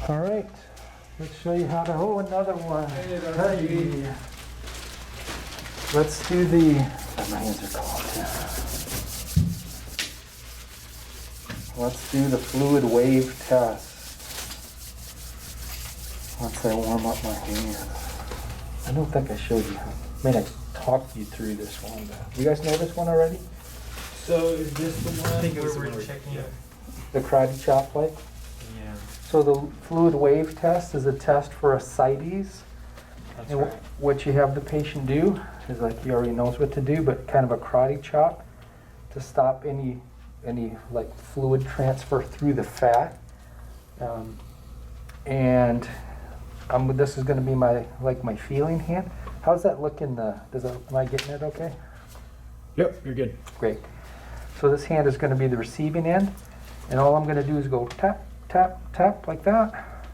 All right, let's show you how to, oh, another one. Hey. Let's do the, my hands are cold. Let's do the fluid wave test. Once I warm up my hands. I don't think I showed you how. I mean, I talked you through this one. You guys know this one already? So is this the one where we're checking the karate chop like? Yeah. So the fluid wave test is a test for ascites. That's And right. what you have the patient do is, like, he already knows what to do, but kind of a karate chop to stop any like fluid transfer through the fat. And this is going to be my feeling hand. How's that look in the? Am I getting it okay? Yep, you're good. Great. So this hand is going to be the receiving end, and all I'm going to do is go tap, tap, tap like that,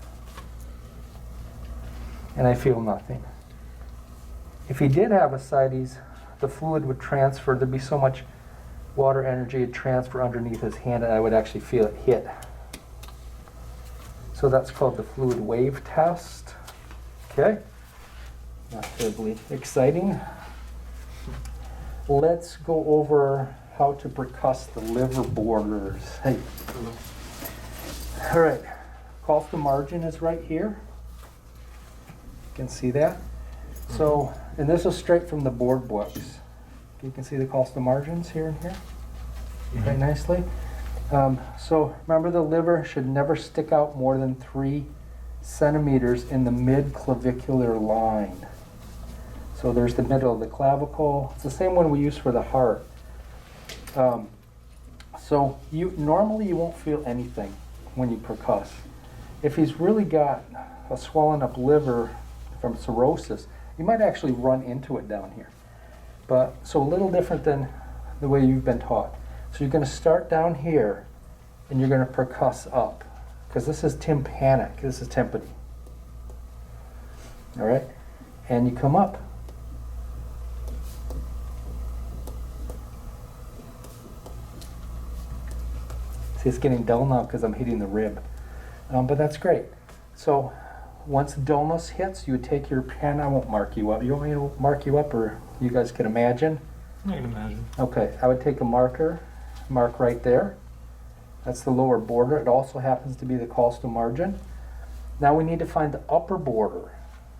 and I feel nothing. If he did have ascites, the fluid would transfer. There'd be so much water energy would transfer underneath his hand, and I would actually feel it hit. So that's called the fluid wave test. Okay? Not terribly exciting. Let's go over how to percuss the liver borders. Hey. All right. Costal margin is right here. You can see that. So, and this is straight from the board books. You can see the costal margins here and here. Very nicely. So remember, the liver should never stick out more than 3 centimeters in the mid-clavicular line. So there's the middle of the clavicle. It's the same one we use for the heart. So normally you won't feel anything when you percuss. If he's really got a swollen up liver from cirrhosis, you might actually run into it down here. But so a little different than the way you've been taught. So you're going to start down here, and you're going to percuss up, because this is tympanic. This is tympany. All right, and you come up. See, it's getting dull now because I'm hitting the rib, but that's great. So once dullness hits, you would take your pen. I won't mark you up. You want me to mark you up, or you guys can imagine? I can imagine. Okay, I would take a marker, mark right there. That's the lower border. It also happens to be the costal margin. Now we need to find the upper border.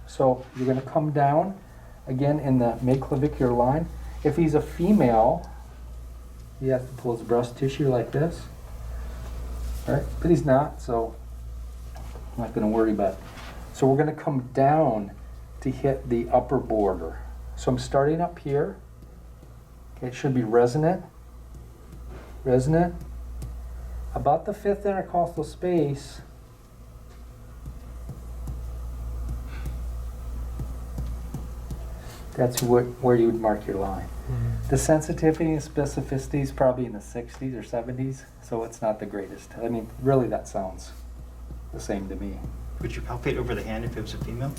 So you're going to come down again in the mid-clavicular line. If he's a female, he has to pull his breast tissue like this. All right, but he's not, so I'm not going to worry about it. So we're going to come down to hit the upper border. So I'm starting up here. Okay, it should be resonant. Resonant. About the 5th intercostal space, that's where you would mark your line. The sensitivity and specificity is probably in the 60s or 70s, so it's not the greatest. I mean, really, that sounds the same to me. Would you palpate over the hand if it was a female?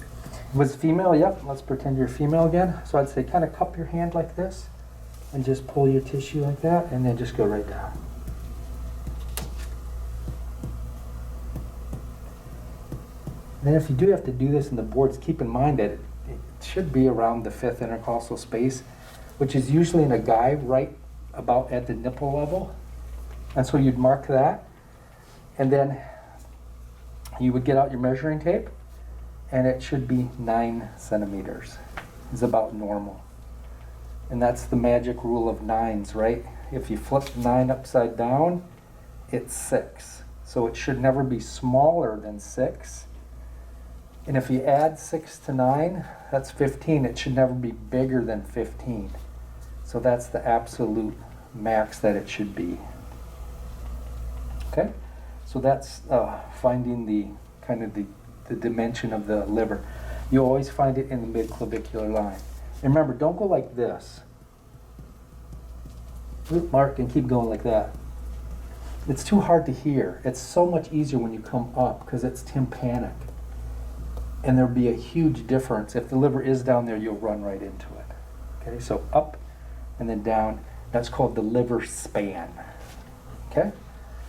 Was female? Yep. Let's pretend you're female again. So I'd say kind of cup your hand like this and just pull your tissue like that, and then just go right down. And if you do have to do this in the boards, keep in mind that it should be around the 5th intercostal space, which is usually in a guy right about at the nipple level. And so you'd mark that, and then you would get out your measuring tape, and it should be 9 centimeters. Is about normal. And that's the magic rule of 9s, right? If you flip 9 upside down, it's 6. So it should never be smaller than 6. And if you add 6 to 9, that's 15. It should never be bigger than 15. So that's the absolute max that it should be. Okay? So that's finding the kind of the dimension of the liver. You always find it in the mid-clavicular line. And remember, don't go like this. Mark, and keep going like that. It's too hard to hear. It's so much easier when you come up because it's tympanic. And there'll be a huge difference. If the liver is down there, you'll run right into it. Okay, so up and then down. That's called the liver span. Okay?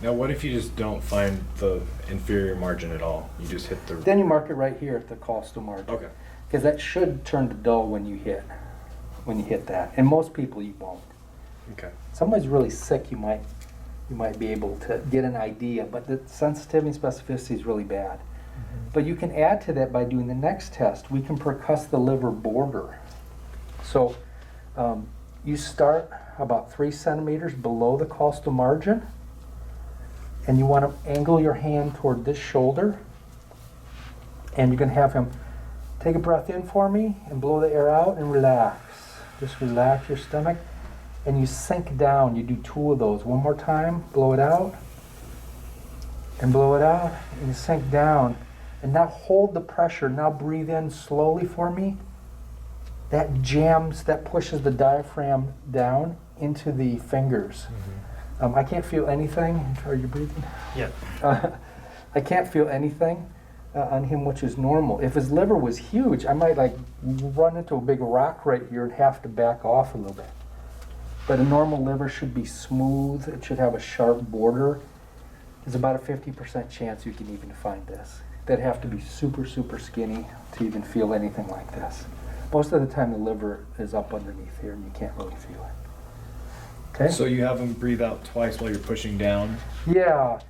Now, what if you just don't find the inferior margin at all? You just hit the... Then you mark it right here at the costal margin. Okay. Because that should turn to dull when you hit that. And most people you won't. Okay. Somebody's really sick, you might be able to get an idea, but the sensitivity and specificity is really bad. But you can add to that by doing the next test. We can percuss the liver border. So you start about 3 centimeters below the costal margin, and you want to angle your hand toward this shoulder, and you're going to have him take a breath in for me and blow the air out and relax. Just relax your stomach, and you sink down. You do 2 of those. One more time, blow it out, and blow it out, and you sink down. And now hold the pressure. Now breathe in slowly for me. That jams, that pushes the diaphragm down into the fingers. I can't feel anything. Are you breathing? Yeah. I can't feel anything on him, which is normal. If his liver was huge, I might like run into a big rock right here and have to back off a little bit. But a normal liver should be smooth. It should have a sharp border. There's about a 50% chance you can even find this. They'd have to be super, super skinny to even feel anything like this. Most of the time the liver is up underneath here and you can't really feel it. Okay? So you have them breathe out twice while you're pushing down? Yeah.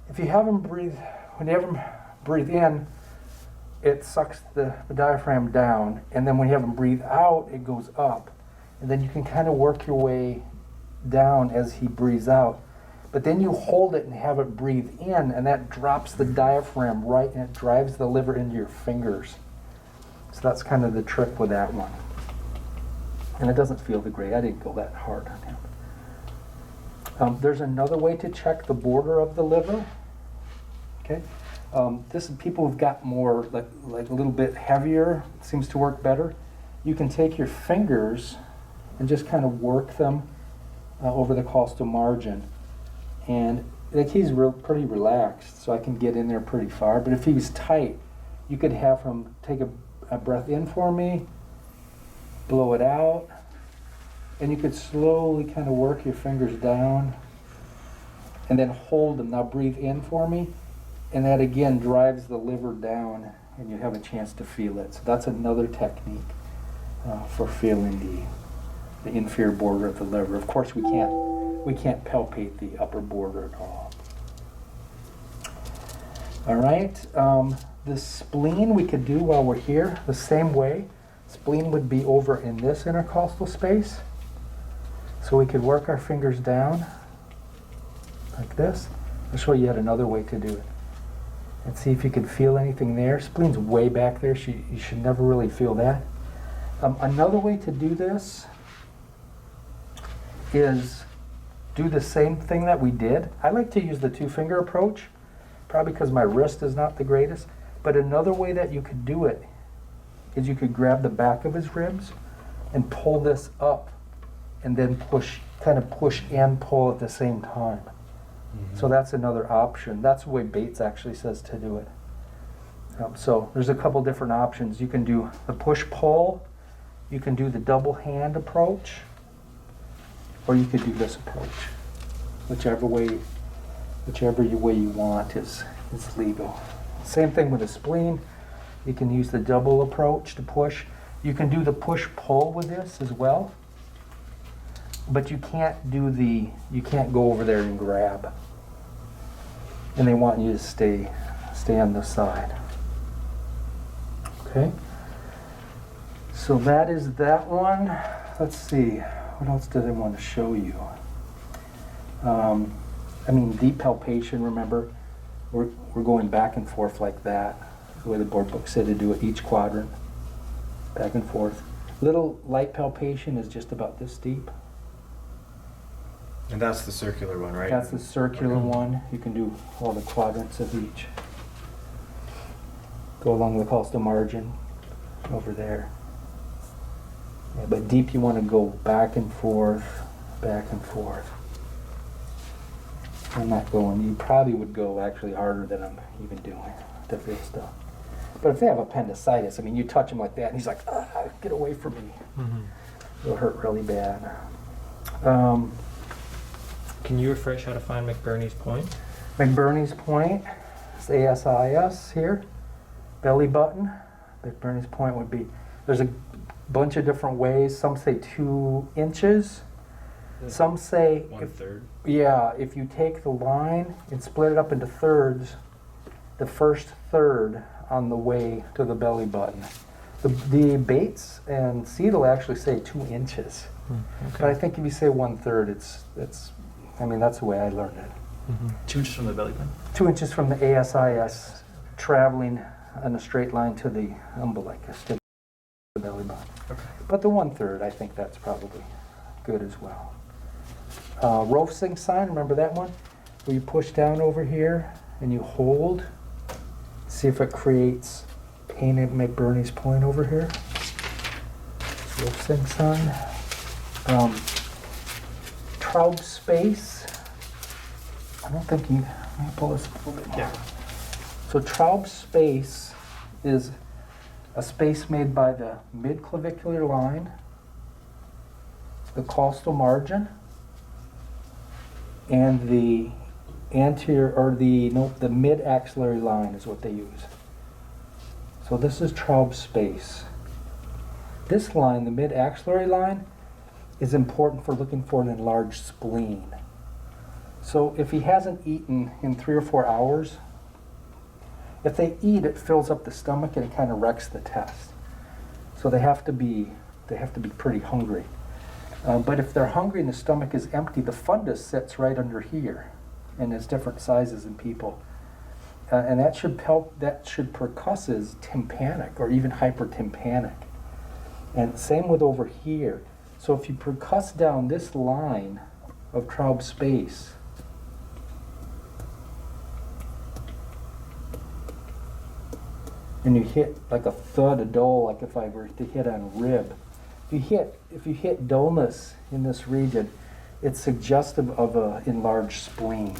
If you have them breathe, when you have them breathe in, it sucks the diaphragm down, and then when you have them breathe out, it goes up. And then you can kind of work your way down as he breathes out. But then you hold it and have it breathe in, and that drops the diaphragm right, and it drives the liver into your fingers. So that's kind of the trick with that one. And it doesn't feel that great. I didn't go that hard on him. There's another way to check the border of the liver. Okay, this is people who've got more, like a little bit heavier, seems to work better. You can take your fingers and just kind of work them over the costal margin. And like he's pretty relaxed, so I can get in there pretty far. But if he was tight, you could have him take a breath in for me, blow it out, and you could slowly kind of work your fingers down and then hold them. Now breathe in for me, and that again drives the liver down, and you have a chance to feel it. So that's another technique for feeling the inferior border of the liver. Of course, we can't palpate the upper border at all. All right, the spleen we could do while we're here the same way. Spleen would be over in this intercostal space. So we could work our fingers down like this. I'll show you yet another way to do it. And see if you can feel anything there. Spleen's way back there, so you should never really feel that. Another way to do this is do the same thing that we did. I like to use the 2-finger approach, probably because my wrist is not the greatest. But another way that you could do it is you could grab the back of his ribs and pull this up, and then kind of push and pull at the same time. Mm-hmm. So that's another option. That's the way Bates actually says to do it. So there's a couple different options. You can do the push-pull, you can do the double hand approach, or you could do this approach. Whichever way you want is legal. Same thing with the spleen. You can use the double approach to push. You can do the push-pull with this as well. But you can't go over there and grab. And they want you to stay on this side. Okay? So that is that one. Let's see, what else did I want to show you? Deep palpation, remember? We're going back and forth like that. The way the board book said to do it, each quadrant. Back and forth. Little light palpation is just about this deep. And that's the circular one, right? That's the circular one. You can do all the quadrants of each. Go along the costal margin over there. Yeah, but deep you want to go back and forth, back and forth. I'm not going, you probably would go actually harder than I'm even doing to feel stuff. But if they have appendicitis, you touch him like that and he's like, get away from me. Mm-hmm. It'll hurt really bad. Can you refresh how to find McBurney's point? McBurney's point is ASIS here. Belly button. McBurney's point would be, there's a bunch of different ways. Some say 2 inches. Some say, if you take the line and split it up into thirds, the first third on the way to the belly button. The Bates and Seidel actually say 2 inches. But I think if you say 1/3, it's I mean, that's the way I learned it. 2 inches from the belly button? 2 inches from the ASIS, traveling in a straight line to the umbilicus, to the belly button. Okay. But the 1/3, I think that's probably good as well. Rovsing sign, remember that one? Where you push down over here and you hold. See if it creates pain at McBurney's point over here. Rovsing sign. Traube space. I don't think you, let me pull this a little bit more. Yeah. So Traube space is a space made by the midclavicular line, the costal margin, and the anterior, or the mid-axillary line is what they use. So this is Traube space. This line, the mid-axillary line, is important for looking for an enlarged spleen. So if he hasn't eaten in 3 or 4 hours, if they eat, it fills up the stomach and it kind of wrecks the test. So they have to be pretty hungry. But if they're hungry and the stomach is empty, the fundus sits right under here, and it's different sizes in people. And that should percuss as tympanic or even hypertympanic. And same with over here. So if you percuss down this line of Traube space, and you hit like a thud, a dull, like if I were to hit on a rib. If you hit dullness in this region, it's suggestive of an enlarged spleen.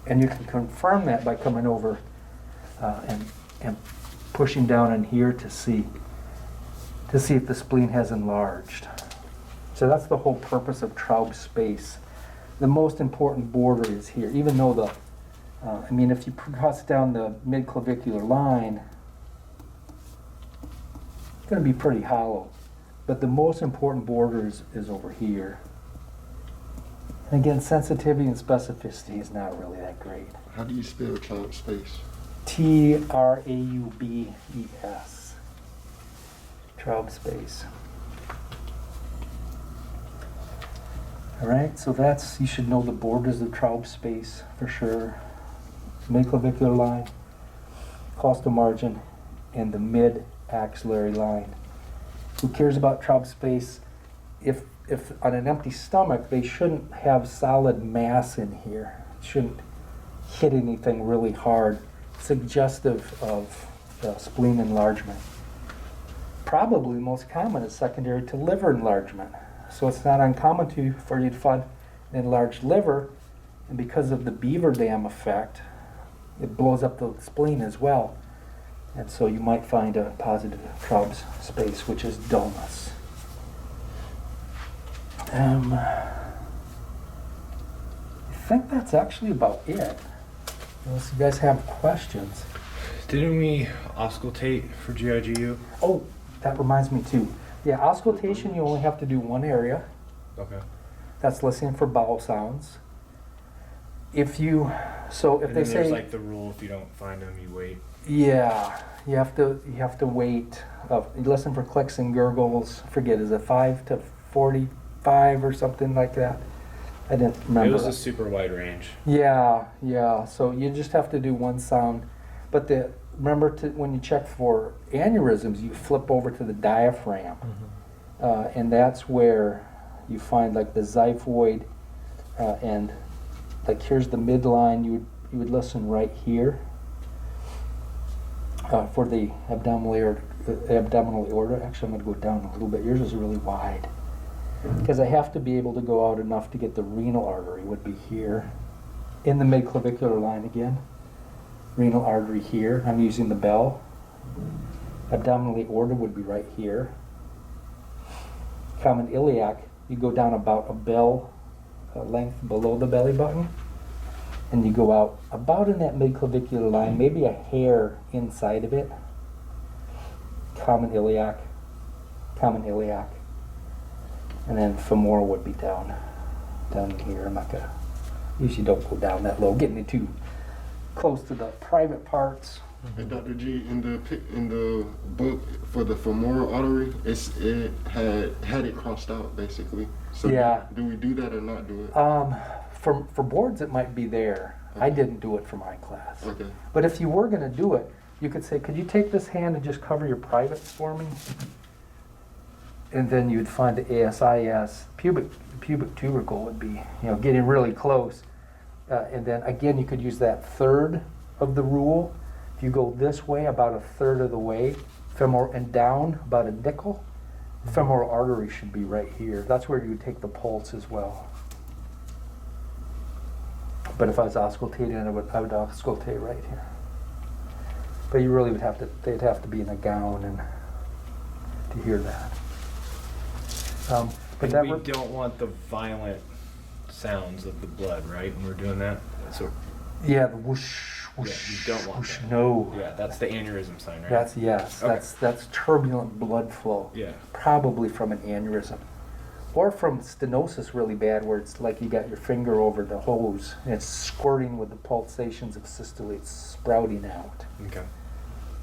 And you can confirm that by coming over and pushing down in here to see if the spleen has enlarged. So that's the whole purpose of Traube space. The most important border is here, even though if you percuss down the midclavicular line, it's going to be pretty hollow. But the most important border is over here. And again, sensitivity and specificity is not really that great. How do you spell Traube space? Traubes. Traube space. All right, so you should know the borders of Traube space for sure. Midclavicular line, costal margin, and the mid-axillary line. Who cares about Traube space? If on an empty stomach, they shouldn't have solid mass in here. It shouldn't hit anything really hard, suggestive of spleen enlargement. Probably the most common is secondary to liver enlargement. So it's not uncommon for you to find an enlarged liver, and because of the beaver dam effect, it blows up the spleen as well. And so you might find a positive Traube space, which is dullness. I think that's actually about it. Unless you guys have questions. Didn't we auscultate for GIGU? Oh, that reminds me too. Yeah, auscultation, you only have to do one area. Okay. That's listening for bowel sounds. If they There's say, like the rule, if you don't find them, you wait. yeah, you have to wait. You listen for clicks and gurgles. Forget, is it 5 to 45 or something like that? I didn't remember. It was a super wide range. Yeah. So you just have to do one sound. But remember when you check for aneurysms, you flip over to the diaphragm, and that's where you find like the xiphoid, and like here's the midline. You would listen right here for the abdominal aorta. Actually, I'm going to go down a little bit. Yours is really wide because I have to be able to go out enough to get the renal artery. Would be here in the midclavicular line again. Renal artery here. I'm using the bell. Abdominal aorta would be right here. Common iliac, you go down about a bell length below the belly button. And you go out about in that mid-clavicular line, maybe a hair inside of it. Common iliac. And then femoral would be down here. I'm not gonna, usually don't go down that low, getting it too close to the private parts. And Dr. G, in the book for the femoral artery, it had it crossed out basically. So Yeah. do we do that or not do it? For boards, it might be there. I Okay. didn't do it for my class. Okay. But if you were gonna do it, you could say, could you take this hand and just cover your privates for me? And then you'd find the ASIS, pubic tubercle would be, getting really close. And then again, you could use that third of the rule. If you go this way about a third of the way, femoral and down about a nickel, femoral artery should be right here. That's where you would take the pulse as well. But if I was auscultating, I would auscultate right here. But you really would have to, they'd have to be in a gown and to hear that. But that And we don't want the violent sounds of the blood, right? When we're doing that, so yeah, the whoosh, whoosh, yeah, you don't want whoosh, that. no. Yeah, that's the aneurysm sign, right? Yes, Okay. that's turbulent blood flow. Yeah. Probably from an aneurysm. Or from stenosis really bad, where it's like you got your finger over the hose and it's squirting with the pulsations of systole, it's sprouting out. Okay.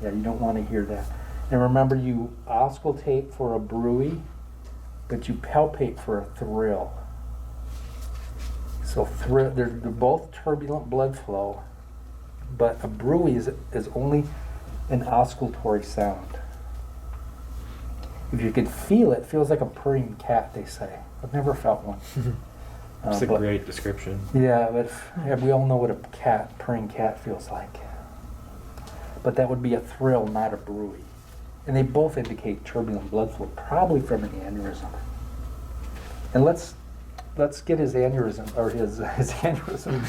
Yeah, you don't want to hear that. And remember, you auscultate for a bruit, but you palpate for a thrill. So they're both turbulent blood flow, but a bruit is only an auscultatory sound. If you could feel it, it feels like a purring cat, they say. I've never felt one. That's a But- great description. Yeah, but we all know what a purring cat feels like. But that would be a thrill, not a bruit. And they both indicate turbulent blood flow, probably from an aneurysm. And let's get his aneurysm, or his aneurysm.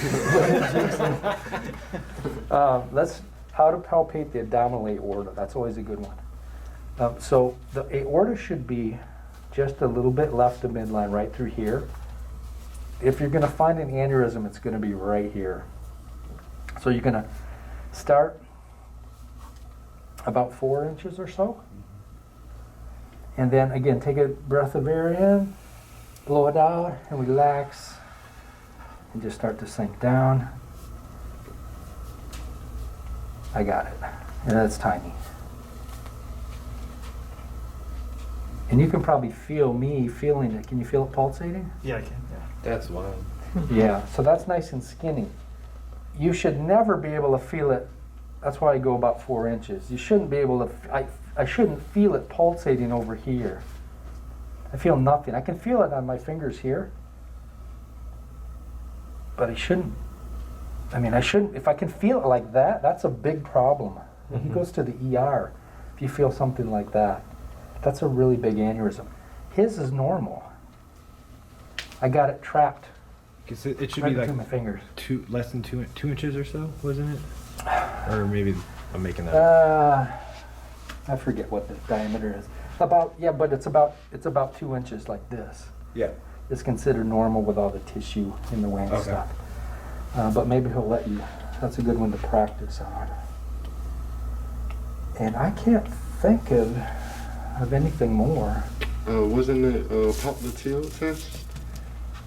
How to palpate the abdominal aorta. That's always a good one. So the aorta should be just a little bit left of midline, right through here. If you're going to find an aneurysm, it's going to be right here. So you're going to start about 4 inches or so. And then again, take a breath of air in, blow it out, and relax. And just start to sink down. I got it. And that's tiny. And you can probably feel me feeling it. Can you feel it pulsating? Yeah, I can. Yeah. That's wild. Yeah, so that's nice and skinny. You should never be able to feel it. That's why I go about 4 inches. You shouldn't be able to, I shouldn't feel it pulsating over here. I feel nothing. I can feel it on my fingers here. But I shouldn't, if I can feel it like that, that's a big problem. When he goes to the ER, if you feel something like that, that's a really big aneurysm. His is normal. I got it trapped It should right be like between my fingers. less than 2 inches or so, wasn't it? Or maybe I'm making that up. I forget what the diameter is. But it's about 2 inches like this. Yeah. It's considered normal with all the tissue in the way and Okay. stuff. But maybe he'll let you. That's a good one to practice on. And I can't think of anything more. Wasn't it popliteal test?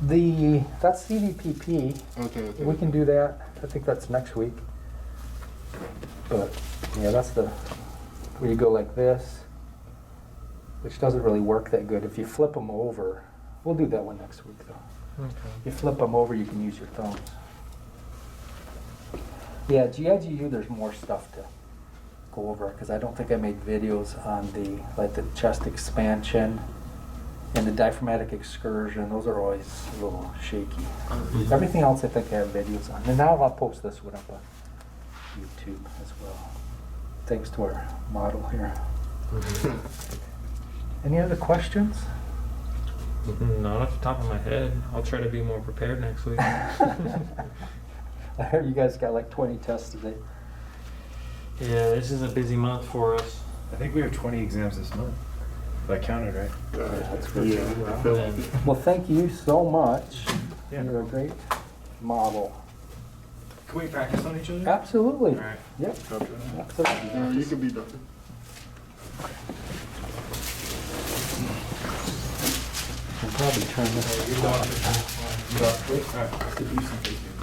That's CDPP. Okay. We can do that. I think that's next week. But yeah, that's where you go like this, which doesn't really work that good. If you flip them over, we'll do that one next week though. Okay. You flip them over, you can use your thumbs. Yeah, GIGU, there's more stuff to go over because I don't think I made videos on the chest expansion and the diaphragmatic excursion. Those are always a little shaky. Everything else I think I have videos on. And now I'll post this one up on YouTube as well. Thanks to our model here. Any other questions? Not off the top of my head. I'll try to be more prepared next week. I heard you guys got like 20 tests today. Yeah, this is a busy month for us. I think we have 20 exams this month. If I counted right. That's good. Yeah, I feel like And Well, thank you so much. Yeah. You're a great model. Can we practice on each other? Absolutely. All right. Yep, absolutely. You can be doctor. We'll probably turn this. You're doctor. All right. Do some face